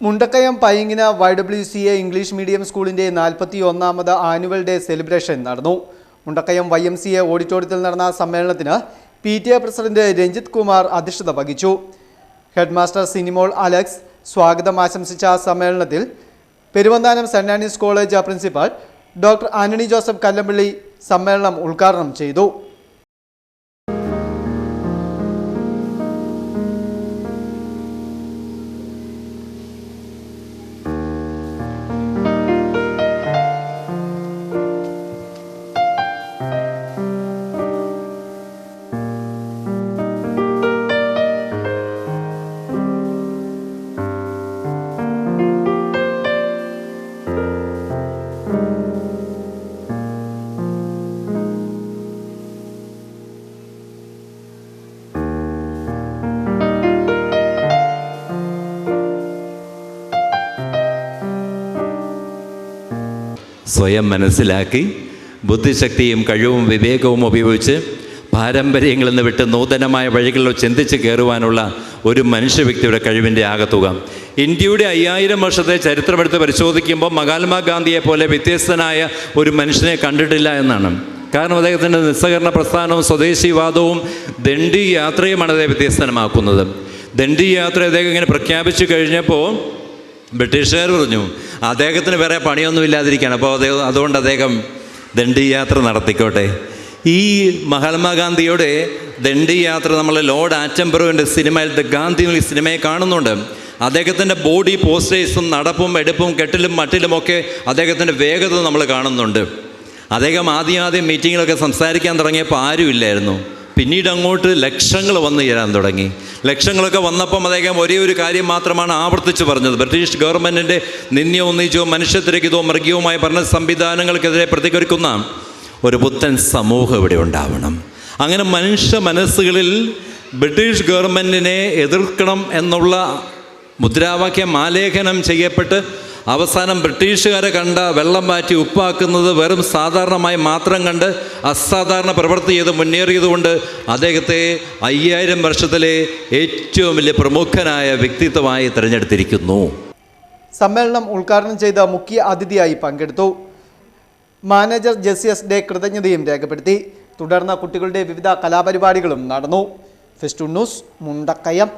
Mundakayam പൈങ്ങിന YWCA English medium സ്കൂളിന്റെ 41ാമത് annual day celebration നടന്നു. Mundakayam YMCA ഓഡിറ്റോറിയത്തിൽ നടന്ന സമ്മേളനത്തിന് PTA പ്രസിഡന്റ് രഞ്ജിത്ത് കുമാർ അധ്യക്ഷത വഹിച്ചു. ഹെഡ്മാസ്റ്റർ സിനിമോൾ അലക്സ് സ്വാഗതം ആശംസിച്ച സമ്മേളനത്തിൽ Peruvanthanam Saint Anne's College principal doctor Antony Joseph Kallampally സമ്മേളനം ഉദ്ഘാടനം ചെയ്തു. സ്വയം മനസ്സിലാക്കി ബുദ്ധിശക്തിയും കഴിവും വിവേകവും ഉപയോഗിച്ച് പാരമ്പര്യങ്ങളിൽ നിന്ന് വിട്ട് നൂതനമായ വഴികളിൽ ചിന്തിച്ച് കയറുവാനുള്ള ഒരു മനുഷ്യ വ്യക്തിയുടെ കഴിവിൻ്റെ ആകത്തുക. ഇന്ത്യയുടെ 5000 വർഷത്തെ ചരിത്രമെടുത്ത് പരിശോധിക്കുമ്പോൾ മഹാത്മാഗാന്ധിയെ പോലെ വ്യത്യസ്തനായ ഒരു മനുഷ്യനെ കണ്ടിട്ടില്ല എന്നാണ്. കാരണം അദ്ദേഹത്തിൻ്റെ നിസ്സഹകരണ പ്രസ്ഥാനവും സ്വദേശിവാദവും ദണ്ഡി യാത്രയുമാണ് അദ്ദേഹം വ്യത്യസ്തമാക്കുന്നത്. ദണ്ഡി യാത്ര അദ്ദേഹം ഇങ്ങനെ പ്രഖ്യാപിച്ചു കഴിഞ്ഞപ്പോൾ ബ്രിട്ടീഷുകാർ പറഞ്ഞു അദ്ദേഹത്തിന് വേറെ പണിയൊന്നും ഇല്ലാതിരിക്കുകയാണ്, അപ്പോൾ അതുകൊണ്ട് അദ്ദേഹം ദണ്ഡി യാത്ര നടത്തിക്കോട്ടെ. ഈ മഹാത്മാഗാന്ധിയുടെ ദണ്ഡി യാത്ര നമ്മൾ ലോർഡ് ആറ്റംബറോവിൻ്റെ സിനിമയിൽ ദ ഗാന്ധി സിനിമയെ കാണുന്നുണ്ട്. അദ്ദേഹത്തിൻ്റെ ബോഡി പോസ്റ്റേഴ്സും നടപ്പും എടുപ്പും കെട്ടിലും മട്ടിലുമൊക്കെ അദ്ദേഹത്തിൻ്റെ വേഗത നമ്മൾ കാണുന്നുണ്ട്. അദ്ദേഹം ആദ്യം മീറ്റിങ്ങിലൊക്കെ സംസാരിക്കാൻ തുടങ്ങിയപ്പോൾ ആരുമില്ലായിരുന്നു. പിന്നീട് അങ്ങോട്ട് ലക്ഷങ്ങൾ വന്നു ചേരാൻ തുടങ്ങി. ലക്ഷങ്ങളൊക്കെ വന്നപ്പം അദ്ദേഹം ഒരേ ഒരു കാര്യം മാത്രമാണ് ആവർത്തിച്ച് പറഞ്ഞത്: ബ്രിട്ടീഷ് ഗവൺമെൻറ്റിൻ്റെ നിന്ദ്യവും നീചവും മനുഷ്യത്തിരക്കിതവും മൃഗീയവുമായ ഭരണ സംവിധാനങ്ങൾക്കെതിരെ പ്രതികരിക്കുന്ന ഒരു പുത്തൻ സമൂഹം ഇവിടെ ഉണ്ടാവണം. അങ്ങനെ മനുഷ്യ മനസ്സുകളിൽ ബ്രിട്ടീഷ് ഗവൺമെൻറ്റിനെ എതിർക്കണം എന്നുള്ള മുദ്രാവാക്യം ആലേഖനം ചെയ്യപ്പെട്ട് അവസാനം ബ്രിട്ടീഷുകാരെ കണ്ട വെള്ളം മാറ്റി ഉപ്പാക്കുന്നത് വെറും സാധാരണമായി മാത്രം കണ്ട് അസാധാരണ പ്രവൃത്തി ചെയ്ത് മുന്നേറിയതുകൊണ്ട് അദ്ദേഹത്തെ 5000 വർഷത്തിലെ ഏറ്റവും വലിയ പ്രമുഖനായ വ്യക്തിത്വമായി തിരഞ്ഞെടുത്തിരിക്കുന്നു. സമ്മേളനം ഉദ്ഘാടനം ചെയ്ത മുഖ്യ അതിഥിയായി പങ്കെടുത്തു. മാനേജർ ജെസിയസ് ഡേ കൃതജ്ഞതയും രേഖപ്പെടുത്തി. തുടർന്ന് കുട്ടികളുടെ വിവിധ കലാപരിപാടികളും നടന്നു. Festoon News, Mundakayam.